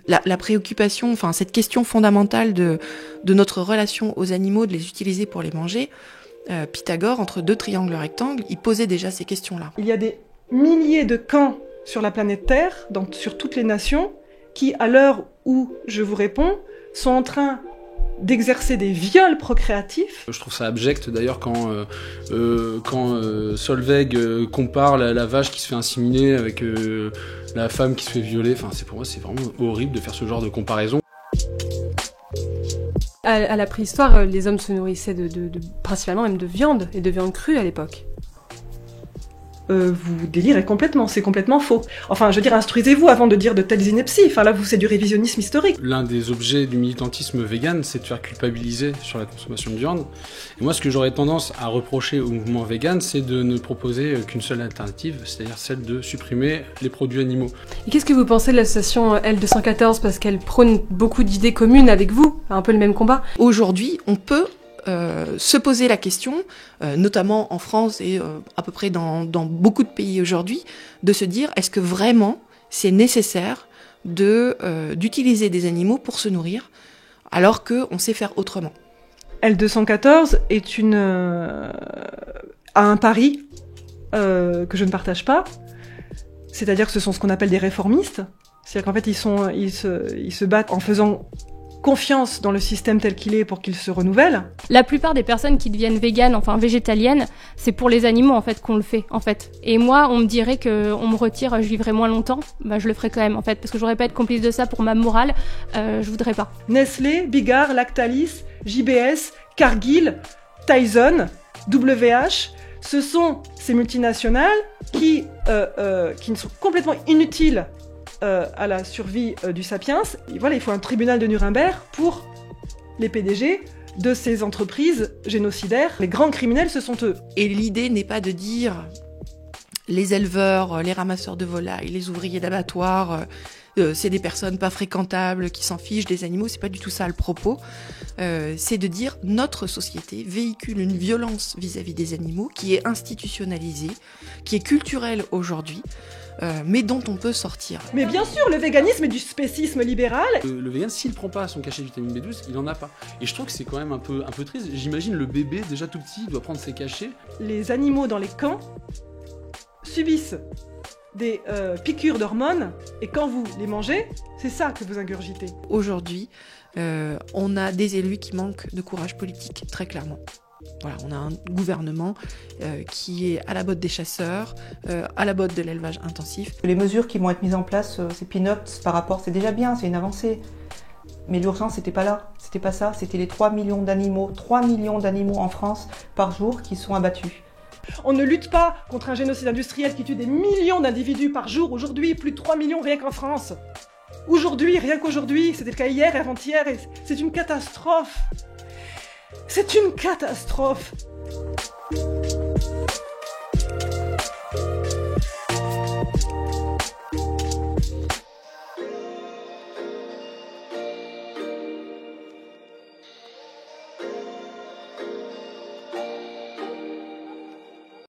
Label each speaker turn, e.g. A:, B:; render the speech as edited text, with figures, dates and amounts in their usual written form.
A: la préoccupation, enfin cette question fondamentale de notre relation aux animaux, de les utiliser pour les manger, Pythagore, entre deux triangles rectangles, il posait déjà ces questions-là.
B: Il y a des milliers de camps sur la planète Terre, sur toutes les nations, qui, à l'heure où je vous réponds, sont en train d'exercer des viols procréatifs.
C: Je trouve ça abject d'ailleurs quand Solveig compare la vache qui se fait inséminer avec la femme qui se fait violer. Enfin, pour moi, c'est vraiment horrible de faire ce genre de comparaison.
D: À la préhistoire, les hommes se nourrissaient principalement même de viande, et de viande crue à l'époque.
B: Vous délirez complètement, c'est complètement faux. Enfin, je veux dire, instruisez-vous avant de dire de telles inepties. Enfin là, c'est du révisionnisme historique.
C: L'un des objets du militantisme vegan, c'est de faire culpabiliser sur la consommation de viande. Et moi, ce que j'aurais tendance à reprocher au mouvement vegan, c'est de ne proposer qu'une seule alternative, c'est-à-dire celle de supprimer les produits animaux.
D: Et qu'est-ce que vous pensez de l'association L214 ? Parce qu'elle prône beaucoup d'idées communes avec vous, un peu le même combat.
A: Aujourd'hui, on peut se poser la question, notamment en France et à peu près dans beaucoup de pays aujourd'hui, de se dire est-ce que vraiment c'est nécessaire d'utiliser des animaux pour se nourrir alors qu'on sait faire autrement.
B: L214 est a un pari que je ne partage pas, c'est-à-dire que ce sont ce qu'on appelle des réformistes, c'est-à-dire qu'en fait ils se battent en faisant confiance dans le système tel qu'il est pour qu'il se renouvelle.
E: La plupart des personnes qui deviennent véganes, enfin végétaliennes, c'est pour les animaux en fait qu'on le fait en fait. Et moi, on me dirait que on me retire, je vivrai moins longtemps, bah je le ferai quand même en fait parce que je voudrais pas être complice de ça pour ma morale, je voudrais pas.
B: Nestlé, Bigard, Lactalis, JBS, Cargill, Tyson, WH, ce sont ces multinationales qui sont complètement inutiles à la survie du sapiens. Et voilà, il faut un tribunal de Nuremberg pour les PDG de ces entreprises génocidaires. Les grands criminels, ce sont eux.
A: Et l'idée n'est pas de dire les éleveurs, les ramasseurs de volailles, les ouvriers d'abattoirs, c'est des personnes pas fréquentables qui s'en fichent des animaux, c'est pas du tout ça le propos. C'est de dire notre société véhicule une violence vis-à-vis des animaux qui est institutionnalisée, qui est culturelle aujourd'hui, mais dont on peut sortir.
B: Mais bien sûr, le véganisme est du spécisme libéral.
C: Le vegan, s'il prend pas son cachet de vitamine B12, il en a pas. Et je trouve que c'est quand même un peu triste. J'imagine le bébé, déjà tout petit, doit prendre ses cachets.
B: Les animaux dans les camps subissent des piqûres d'hormones, et quand vous les mangez, c'est ça que vous ingurgitez.
A: Aujourd'hui, on a des élus qui manquent de courage politique, très clairement. Voilà, on a un gouvernement qui est à la botte des chasseurs, à la botte de l'élevage intensif.
F: Les mesures qui vont être mises en place, ces peanuts par rapport, c'est déjà bien, c'est une avancée. Mais l'urgence, c'était pas là, c'était pas ça, c'était les 3 millions d'animaux en France par jour qui sont abattus.
B: On ne lutte pas contre un génocide industriel qui tue des millions d'individus par jour. Aujourd'hui, plus de 3 millions rien qu'en France. Aujourd'hui, rien qu'aujourd'hui, c'était le cas hier et avant-hier, et c'est une catastrophe. C'est une catastrophe.